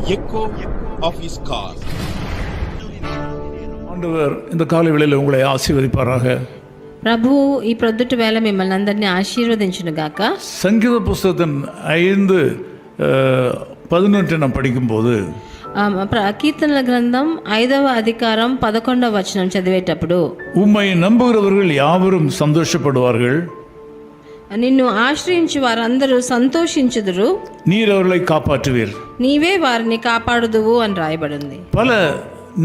echo of his call. ஆண்டவர் இந்த காலை வேளையில் உங்களை ஆசீர்வதிப்பாராக. ప్రభు ఈ ప్రొద్దుట వేళ మిమ్మల్ని అందరినీ ఆశీర్వదించును గాక. சங்கீத புஸ்தகத்தின் 5:11 நாம் படிக்கும்போது కీర్తనల గ్రంథం 5వ అధికారం 11వ వచనం చదివేటప్పుడు உம்மை நம்புகிறவர்கள் யாவரும் சந்தோஷப்படுவார்கள், నిన్ను ఆశ్రయించు వారందరూ సంతోషించుదురు, நீர் அவர்களை காப்பாற்றுவீர். నీవే వారిని కాపాడుదువు అని రాయబడింది. பல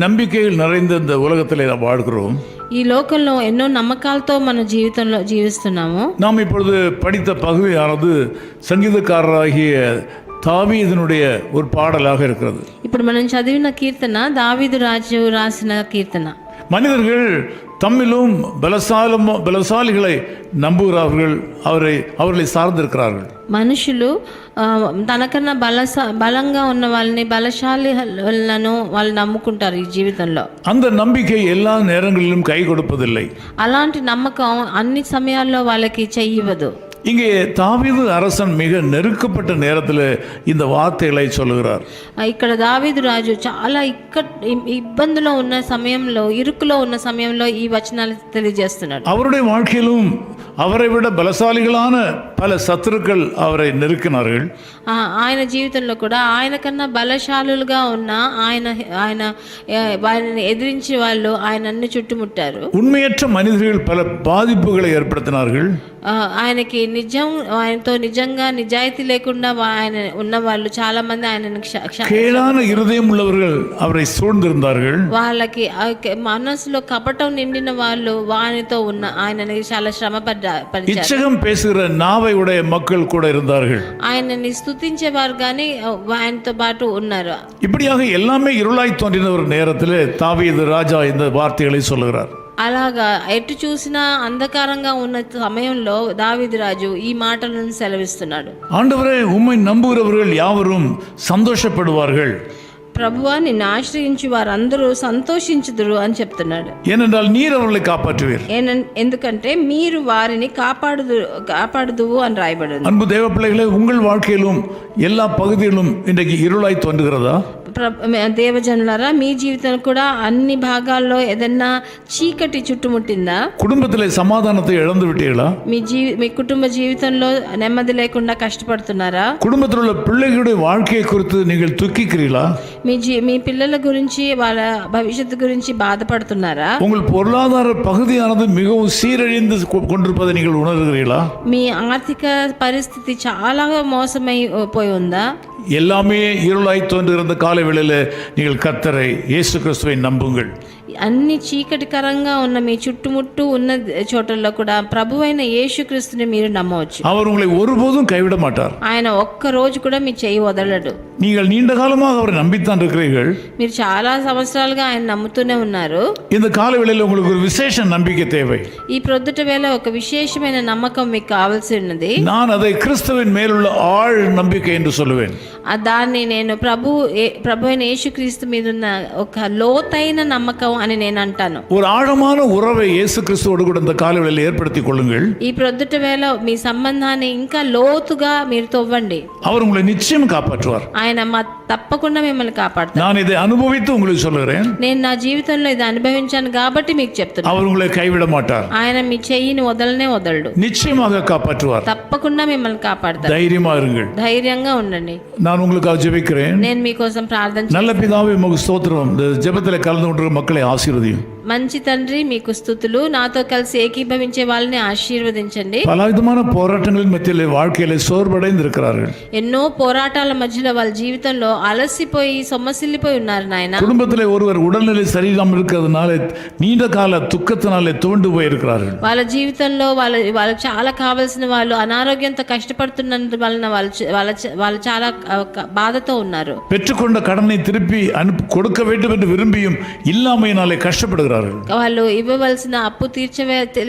நம்பிக்கைகள் நிறைந்த இந்த உலகத்தில் நாம் வாழ்கிறோம். ఈ లోకంలో ఎన్నో నమ్మకాలతో మన జీవితంలో జీవిస్తున్నాము. நாம் இப்பொழுது படித்த பகுதியானது சங்கீதக்காரராகிய தாவீதினுடைய ஒரு பாடலாக இருக்கிறது. ఇప్పుడు మనం చదివిన కీర్తన దావీదు రాజు రాసిన కీర్తన. மனிதர்கள் தம்மிலும் பலசாலிகளை நம்புகிறார்கள், அவர்களை சார்ந்திருக்கிறார்கள். మనుషులు తనకన్నా బలంగా ఉన్న వాళ్ళని బలశాలిలను వాళ్ళు నమ్ముకుంటారు ఈ జీవితంలో. அந்த நம்பிக்கை எல்லா நேரங்களிலும் கை கொடுப்பதில்லை. అలాంటి నమ్మకం అన్ని సమయాల్లో వాళ్ళకి చెయ్యవదు. இங்கே தாவீது அரசன் மிக நெருக்கப்பட்ட நேரத்தில் இந்த வார்த்தைகளை சொல்லுகிறார். ఇక్కడ దావీదు రాజు చాలా ఇబ్బందిలో ఉన్న సమయంలో, ఇరుకులో ఉన్న సమయంలో ఈ వచనాలు తెలియజేస్తున్నాడు. அவருடைய வாழ்க்கையிலும் அவரை விட பலசாலிகளான பல சத்துருக்கள் அவரை நெருக்கினார்கள். ఆయన జీవితంలో కూడా ఆయన కన్నా బలశాలులుగా ఉన్న ఆయనని ఎదిరించి వాళ్ళు ఆయనన్ని చుట్టుముట్టారు. உண்மையற்ற மனிதர்கள் பல பாதிப்புகளை ஏற்படுத்தினார்கள். ఆయనకి ఆయనతో నిజంగా నిజాయితీ లేకుండా ఆయన ఉన్న వాళ్ళు చాలా మంది ఆయనను கேடான இருதயம் உள்ளவர்கள் அவரை சூழ்ந்திருந்தார்கள். వాళ్ళకి మనసులో కపటం నిండిన వాళ్ళు వానితో ఉన్న ఆయనని చాలా శ్రమ పడ్డారు. இச்சகம் பேசுகிற நாவை உடைய மக்கள் கூட இருந்தார்கள். ఆయనని స్తుతించేవారు కానీ ఆయనతో పాటు ఉన్నారు. இப்படியாக எல்லாமே இருளாய் தோன்றின ஒரு நேரத்தில் தாவீது ராஜா இந்த வார்த்தைகளை சொல்லுகிறார். అలాగా ఎటు చూసినా అంధకారంగా ఉన్న సమయంలో దావీదు రాజు ఈ మాటలను సెలవిస్తున్నాడు. ஆண்டவரே, உம்மை நம்புகிறவர்கள் யாவரும் சந்தோஷப்படுவார்கள், ప్రభువా నిన్ను ఆశ్రయించి వారందరూ సంతోషించుదురు అని చెప్తున్నాడు. ஏனென்றால் நீர் அவர்களை காப்பாற்றுவீர். ఎందుకంటే మీరు వారిని కాపాడుదువు అని రాయబడింది. அன்பு தேவ பிள்ளைகளே, உங்கள் வாழ்க்கையிலும் எல்லா பகுதியிலும் இன்றைக்கு இருளாய் தோன்றுகிறதா? దేవజనులారా, మీ జీవితం కూడా అన్ని భాగాల్లో ఏదన్నా చీకటి చుట్టుముట్టిందా? குடும்பத்திலே சமாதானத்தை இழந்து விட்டீர்களா? మీ కుటుంబ జీవితంలో నెమ్మది లేకుండా కష్టపడుతున్నారా? குடும்பத்தில் உள்ள பிள்ளைகளுடைய வாழ்க்கையை குறித்து நீங்கள் துக்கிக்கிறீர்களா? మీ పిల్లల గురించి, వాళ్ళ భవిష్యత్తు గురించి బాధపడుతున్నారా? உங்கள் பொருளாதார பகுதியானது மிகவும் சீரழிந்து கொண்டிருப்பதை நீங்கள் உணர்கிறீர்களா? మీ ఆర్థిక పరిస్థితి చాలా మోసమై పోయి ఉందా? எல்லாமே இருளாய் தோன்றுகிற காலை வேளையில் நீங்கள் கர்த்தரை இயேசு கிறிஸ்துவை நம்புங்கள். అన్ని చీకటికరంగా ఉన్న మీ చుట్టుముట్టు ఉన్న చోటల్లో కూడా ప్రభువైన యేసుక్రీస్తుని మీరు నమ్మవచ్చు. அவர் உங்களை ஒருபோதும் கைவிட மாட்டார். ఆయన ఒక్క రోజు కూడా మీ చేయి వదలడు. நீங்கள் நீண்ட காலமாக அவரை நம்பித்தான் இருக்கிறீர்கள். మీరు చాలా సంవత్సరాలుగా ఆయన నమ్ముతూనే ఉన్నారు. இந்த காலை வேளையில் உங்களுக்கு ஒரு விசேஷ நம்பிக்கை தேவை. ఈ ప్రొద్దుట వేళ ఒక విశేషమైన నమ్మకం మీకు కావాల్సి ఉన్నది. நான் அதை கிறிஸ்துவின் மேலுள்ள ஆழ் நம்பிக்கை என்று சொல்லுவேன். దాన్ని నేను ప్రభు అయిన యేసుక్రీస్తు మీద ఉన్న ఒక లోతైన నమ్మకం అని నేను అంటాను. ஒரு ஆழமான உறவை இயேசு கிறிஸ்துவோடு கூட இந்த காலை வேளையில் ஏற்படுத்திக் கொள்ளுங்கள். ఈ ప్రొద్దుట వేళ మీ సంబంధాన్ని ఇంకా లోతుగా మీరు తవ్వండి. அவர் உங்களை நிச்சயம் காப்பாற்றுவார். ఆయన తప్పకుండా మిమ్మల్ని కాపాడతారు. நான் இதை அனுபவித்து உங்களுக்கு சொல்லுகிறேன். నేను నా జీవితంలో ఇది అనుభవించాను కాబట్టి మీకు చెప్తున్నాను. அவர் உங்களை கைவிட மாட்டார். ఆయన మీ చెయ్యిని వదలడు. நிச்சயமாக காப்பாற்றுவார். తప్పకుండా మిమ్మల్ని కాపాడతారు. தைரியமா இருங்கள். ధైర్యంగా ఉండండి. நான் உங்களுக்காக ஜெபிக்கிறேன். నేను మీకోసం ప్రార్థన நல்ல பிதாவே, உமக்கு ஸ்தோத்திரம். இந்த ஜெபத்தில் கலந்து கொண்டிருக்கிற மக்களை ஆசீர்வதியும். మంచి తండ్రి, మీకు స్తుతులు. నాతో కలిసి ఏకీభవించే వాళ్ళని ఆశీర్వదించండి. பலவிதமான போராட்டங்களின் மத்தியிலே வாழ்க்கையில சோர்வடைந்து இருக்கிறார்கள். ఎన్నో పోరాటాల మధ్యలో వాళ్ళ జీవితంలో అలసిపోయి సొమ్మసిల్లిపోయి ఉన్నారు నాయన. குடும்பத்திலே ஒருவர் உடல்நிலை சரியில்லாமல் இருக்கிறதுனால நீண்ட கால துக்கத்தினாலே துவண்டு போயிருக்கிறார்கள். వాళ్ళ జీవితంలో వాళ్ళకి చాలా కావాల్సిన వాళ్ళు అనారోగ్యంతో కష్టపడుతున్నందు వలన వాళ్ళు చాలా బాధతో ఉన్నారు. பெற்றுக்கொண்ட கடனை திருப்பி கொடுக்க வேண்டும் என்று விரும்பியும் இல்லாமையினாலே கஷ்டப்படுகிறார்கள். వాళ్ళు ఇవ్వవలసిన అప్పు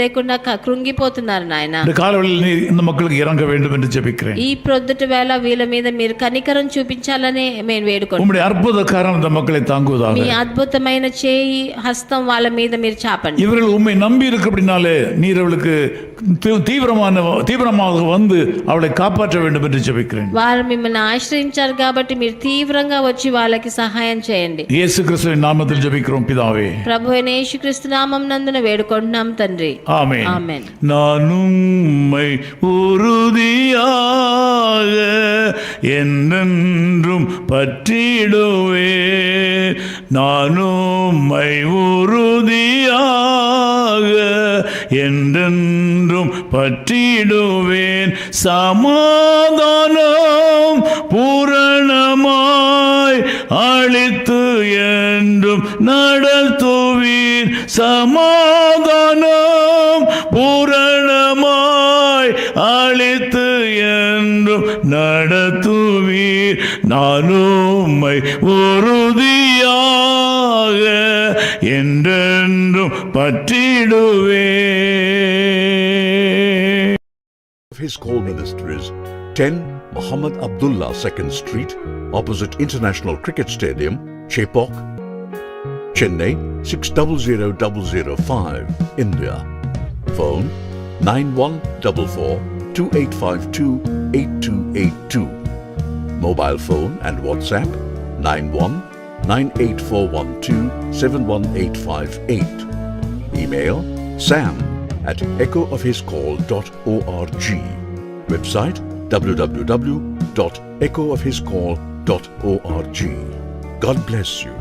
లేకుండా కృంగిపోతున్నారు నాయన. இந்த காலவெளியில் இந்த மக்களுக்கு இறங்க வேண்டும் என்று ஜெபிக்கிறேன். ఈ ప్రొద్దుట వేళ వీళ్ళ మీద మీరు కనికరం చూపించాలని నేను వేడుకుంటున్నాను. உம்முடைய அற்புத கரம் இந்த மக்களை தாங்குவதாக. మీ అద్భుతమైన చేయి, హస్తం వాళ్ళ మీద మీరు చాపండి. இவர்கள் உம்மை நம்பி இருக்கிறபடினாலே நீர் அவளுக்கு தீவிரமாக வந்து அவளை காப்பாற்ற வேண்டும் என்று ஜெபிக்கிறேன். వారు మిమ్మల్ని ఆశ్రయించారు కాబట్టి మీరు తీవ్రంగా వచ్చి వాళ్ళకి సహాయం చేయండి. இயேசு கிறிஸ்துவின் நாமத்தில் ஜெபிக்கிறோம் பிதாவே. ప్రభు అయిన యేసుక్రీస్తు నామం నందున వేడుకుంటున్నాం తండ్రి. ஆமென். ஆமென். நான் உம்மை உறுதியாக என்றென்றும் பற்றிடுவேன். நான் உம்மை உறுதியாக என்றென்றும் பற்றிடுவேன். சமாதானம் பூரணமாய் அளித்து என்றும் நடத்துவீர். சமாதானம் பூரணமாய் அளித்து என்றும் நடத்துவீர். நான் உம்மை உறுதியாக என்றென்றும் பற்றிடுவேன். His Call Ministries, 10 Muhammad Abdullah 2nd Street, opposite International Cricket Stadium, Chepauk, Chennai 600005, India. Phone 9144-2852-8282. Mobile phone and WhatsApp 91-98412-71858. Email sam@echoofhiscall.org. Website www.echoofhiscall.org. God bless you.